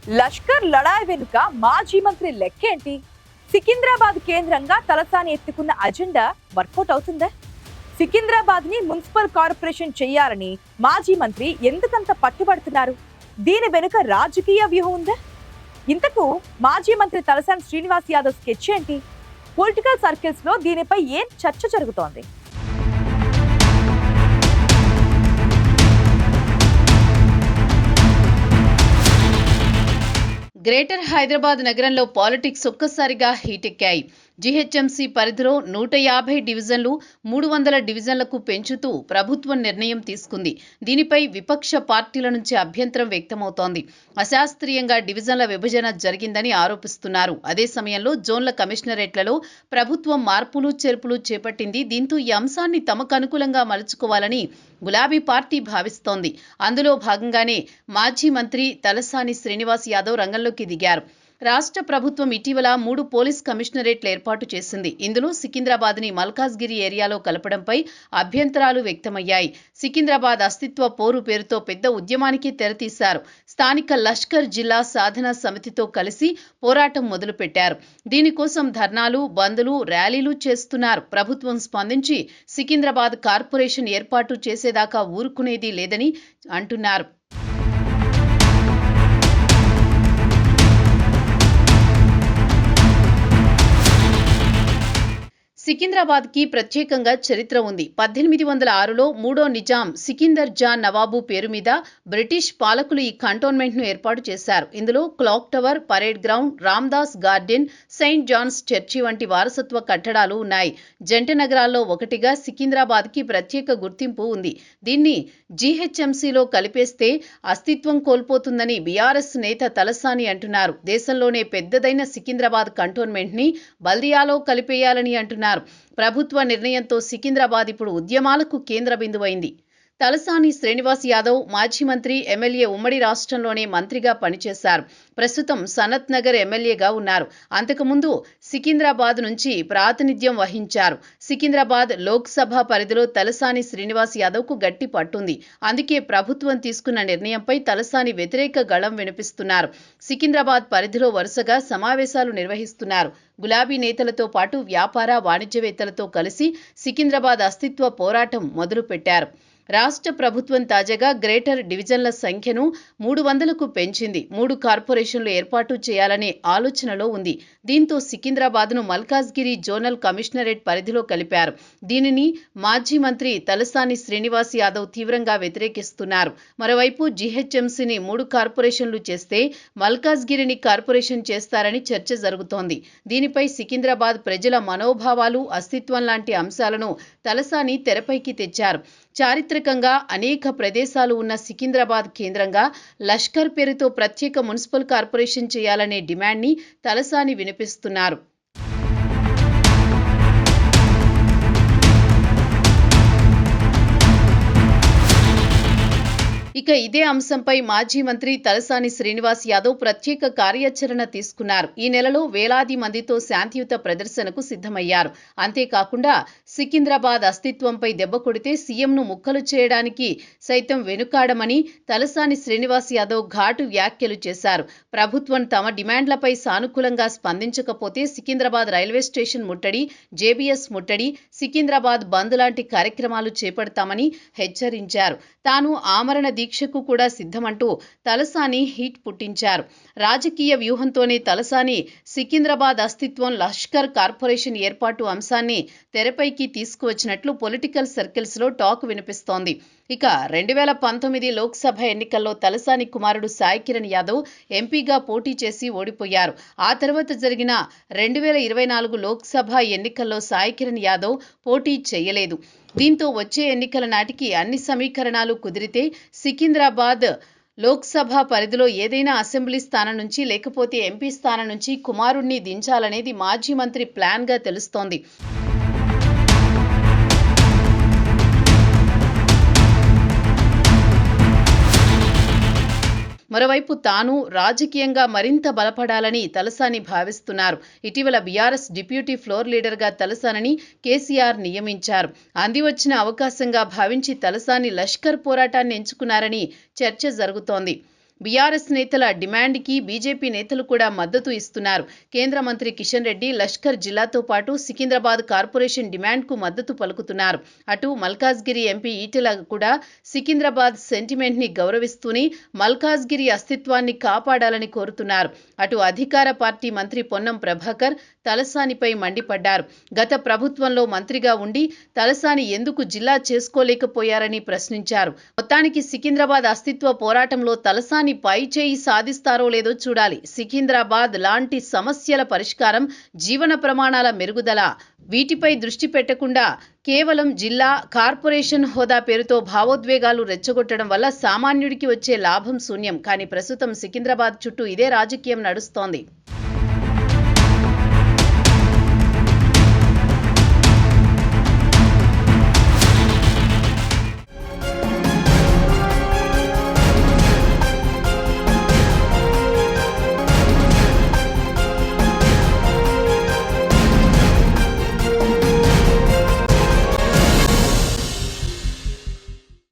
లష్కర్ లడాయి వెనుక మాజీ మంత్రి లెక్కేంటి? సికింద్రాబాద్ కేంద్రంగా తలసాని ఎత్తుకున్న అజెండా వర్కౌట్ అవుతుందా? సికింద్రాబాద్ ని మున్సిపల్ కార్పొరేషన్ చేయాలని మాజీ మంత్రి ఎందుకంత పట్టుబడుతున్నారు? దీని వెనుక రాజకీయ వ్యూహం ఉందా? ఇంతకు మాజీ మంత్రి తలసాని శ్రీనివాస్ యాదవ్ స్కెచ్ ఏంటి? పొలిటికల్ సర్కిల్స్ లో దీనిపై ఏం చర్చ జరుగుతోంది? గ్రేటర్ హైదరాబాద్ నగరంలో పాలిటిక్స్ ఒక్కసారిగా హీటెక్కాయి. జీహెచ్ఎంసీ పరిధిలో 150 డివిజన్లు 300 డివిజన్లకు పెంచుతూ ప్రభుత్వం నిర్ణయం తీసుకుంది. దీనిపై విపక్ష పార్టీల నుంచి అభ్యంతరం వ్యక్తమవుతోంది. అశాస్త్రీయంగా డివిజన్ల విభజన జరిగిందని ఆరోపిస్తున్నారు. అదే సమయంలో జోన్ల కమిషనరేట్లలో ప్రభుత్వం మార్పులు చేర్పులు చేపట్టింది. దీంతో ఈ అంశాన్ని తమకు అనుకూలంగా మలుచుకోవాలని గులాబీ పార్టీ భావిస్తోంది. అందులో భాగంగానే మాజీ మంత్రి తలసాని శ్రీనివాస్ యాదవ్ రంగంలోకి దిగారు. రాష్ట్ర ప్రభుత్వం ఇటీవల 3 పోలీస్ కమిషనరేట్లు ఏర్పాటు చేసింది. ఇందులో సికింద్రాబాద్ ని మల్కాజ్గిరి ఏరియాలో కలపడంపై అభ్యంతరాలు వ్యక్తమయ్యాయి. సికింద్రాబాద్ అస్తిత్వ పోరు పేరుతో పెద్ద ఉద్యమానికి తెరతీశారు. స్థానిక లష్కర్ జిల్లా సాధన సమితితో కలిసి పోరాటం మొదలుపెట్టారు. దీనికోసం ధర్నాలు, బంద్లు, ర్యాలీలు చేస్తున్నారు. ప్రభుత్వం స్పందించి సికింద్రాబాద్ కార్పొరేషన్ ఏర్పాటు చేసేదాకా ఊరుకునేది లేదని అంటున్నారు. సికింద్రాబాద్ కి ప్రత్యేకంగా చరిత్ర ఉంది. 1806లో మూడో నిజాం సికిందర్ జాన్ నవాబు పేరు మీద బ్రిటిష్ పాలకులు ఈ కంటోన్మెంట్ ను ఏర్పాటు చేశారు. ఇందులో clock tower, parade ground, Ramdas garden, Saint John's church వంటి వారసత్వ కట్టడాలు ఉన్నాయి. జంట నగరాల్లో ఒకటిగా సికింద్రాబాద్ కి ప్రత్యేక గుర్తింపు ఉంది. దీన్ని జీహెచ్ఎంసీలో కలిపేస్తే అస్తిత్వం కోల్పోతుందని బీఆర్ఎస్ నేత తలసాని అంటున్నారు. దేశంలోనే పెద్దదైన సికింద్రాబాద్ కంటోన్మెంట్ ని బల్దియాలో కలిపేయాలని అంటున్నారు. ప్రభుత్వ నిర్ణయంతో సికింద్రాబాద్ ఇప్పుడు ఉద్యమాలకు కేంద్ర బిందువైంది. తలసాని శ్రీనివాస్ యాదవ్ మాజీ మంత్రి, ఎమ్మెల్యే ఉమ్మడి రాష్ట్రంలోనే మంత్రిగా పనిచేశారు. ప్రస్తుతం సనత్ నగర్ ఎమ్మెల్యేగా ఉన్నారు. అంతకుముందు సికింద్రాబాద్ నుంచి ప్రాతినిధ్యం వహించారు. సికింద్రాబాద్ లోక్సభ పరిధిలో తలసాని శ్రీనివాస్ యాదవ్కు గట్టి పట్టుంది. అందుకే ప్రభుత్వం తీసుకున్న నిర్ణయంపై తలసాని వ్యతిరేక గళం వినిపిస్తున్నారు. సికింద్రాబాద్ పరిధిలో వరుసగా సమావేశాలు నిర్వహిస్తున్నారు. గులాబీ నేతలతో పాటు వ్యాపార, వాణిజ్యవేత్తలతో కలిసి సికింద్రాబాద్ అస్తిత్వ పోరాటం మొదలుపెట్టారు. రాష్ట్ర ప్రభుత్వం తాజాగా గ్రేటర్ డివిజన్ల సంఖ్యను 300కు పెంచింది. 3 కార్పొరేషన్లు ఏర్పాటు చేయాలనే ఆలోచనలో ఉంది. దీంతో సికింద్రాబాద్ను మల్కాజ్గిరి జోనల్ కమిషనరేట్ పరిధిలో కలిపారు. దీనిని మాజీ మంత్రి తలసాని శ్రీనివాస్ యాదవ్ తీవ్రంగా వ్యతిరేకిస్తున్నారు. మరోవైపు జీహెచ్ఎంసీని 3 కార్పొరేషన్లు చేస్తే మల్కాజ్గిరిని కార్పొరేషన్ చేస్తారని చర్చ జరుగుతోంది. దీనిపై సికింద్రాబాద్ ప్రజల మనోభావాలు, అస్తిత్వం లాంటి అంశాలను తలసాని తెరపైకి తెచ్చారు. చారిత్రకంగా అనేక ప్రదేశాలు ఉన్న సికింద్రాబాద్ కేంద్రంగా లష్కర్ పేరుతో ప్రత్యేక మున్సిపల్ కార్పొరేషన్ చేయాలనే డిమాండ్ని తలసాని వినిపిస్తున్నారు. ఇక ఇదే అంశంపై మాజీ మంత్రి తలసాని శ్రీనివాస్ యాదవ్ ప్రత్యేక కార్యాచరణ తీసుకున్నారు. ఈ నెలలో వేలాది మందితో శాంతియుత ప్రదర్శనకు సిద్ధమయ్యారు. అంతేకాకుండా సికింద్రాబాద్ అస్తిత్వంపై దెబ్బ కొడితే సీఎంను ముక్కలు చేయడానికి సైతం వెనుకాడమని తలసాని శ్రీనివాస్ యాదవ్ ఘాటు వ్యాఖ్యలు చేశారు. ప్రభుత్వం తమ డిమాండ్లపై సానుకూలంగా స్పందించకపోతే సికింద్రాబాద్ రైల్వే స్టేషన్ ముట్టడి, జేబీఎస్ ముట్టడి, సికింద్రాబాద్ బంద్ లాంటి కార్యక్రమాలు చేపడతామని హెచ్చరించారు. తాను ఆమరణ దీక్షకు కూడా సిద్ధమంటూ తలసాని హీట్ పుట్టించారు. రాజకీయ వ్యూహంతోనే తలసాని సికింద్రాబాద్ అస్తిత్వం, లష్కర్ కార్పొరేషన్ ఏర్పాటు అంశాన్ని తెరపైకి తీసుకువచ్చినట్లు పొలిటికల్ సర్కిల్స్ లో టాక్ వినిపిస్తోంది. ఇక 2019 లోక్సభ ఎన్నికల్లో తలసాని కుమారుడు సాయి కిరణ్ యాదవ్ ఎంపీగా పోటీ చేసి ఓడిపోయారు. ఆ తర్వాత జరిగిన 2024 లోక్సభ ఎన్నికల్లో సాయి కిరణ్ యాదవ్ పోటీ చేయలేదు. దీంతో వచ్చే ఎన్నికల నాటికి అన్ని సమీకరణాలు కుదిరితే సికింద్రాబాద్ లోక్సభ పరిధిలో ఏదైనా అసెంబ్లీ స్థానం నుంచి లేకపోతే ఎంపీ స్థానం నుంచి కుమారుణ్ణి దించాలనేది మాజీ మంత్రి ప్లాన్గా తెలుస్తోంది. మరోవైపు తాను రాజకీయంగా మరింత బలపడాలని తలసాని భావిస్తున్నారు. ఇటీవల బీఆర్ఎస్ డిప్యూటీ ఫ్లోర్ లీడర్గా తలసానిని కేసీఆర్ నియమించారు. అందివచ్చిన అవకాశంగా భావించి తలసాని లష్కర్ పోరాటాన్ని ఎంచుకున్నారని చర్చ జరుగుతోంది. బీఆర్ఎస్ నేతల డిమాండ్కి బీజేపీ నేతలు కూడా మద్దతు ఇస్తున్నారు. కేంద్ర మంత్రి కిషన్ రెడ్డి లష్కర్ జిల్లాతో పాటు సికింద్రాబాద్ కార్పొరేషన్ డిమాండ్కు మద్దతు పలుకుతున్నారు. అటు మల్కాజ్గిరి ఎంపీ ఈటెల కూడా సికింద్రాబాద్ సెంటిమెంట్ని గౌరవిస్తూనే మల్కాజ్గిరి అస్తిత్వాన్ని కాపాడాలని కోరుతున్నారు. అటు అధికార పార్టీ మంత్రి పొన్నం ప్రభాకర్ తలసానిపై మండిపడ్డారు. గత ప్రభుత్వంలో మంత్రిగా ఉండి తలసాని ఎందుకు జిల్లా చేసుకోలేకపోయారని ప్రశ్నించారు. మొత్తానికి సికింద్రాబాద్ అస్తిత్వ పోరాటంలో తలసాని పై చేయి సాధిస్తారో లేదో చూడాలి. సికింద్రాబాద్ లాంటి సమస్యల పరిష్కారం, జీవన ప్రమాణాల మెరుగుదల, వీటిపై దృష్టి పెట్టకుండా కేవలం జిల్లా, కార్పొరేషన్ హోదా పేరుతో భావోద్వేగాలు రెచ్చగొట్టడం వల్ల సామాన్యుడికి వచ్చే లాభం శూన్యం. కానీ ప్రస్తుతం సికింద్రాబాద్ చుట్టూ ఇదే రాజకీయం నడుస్తోంది.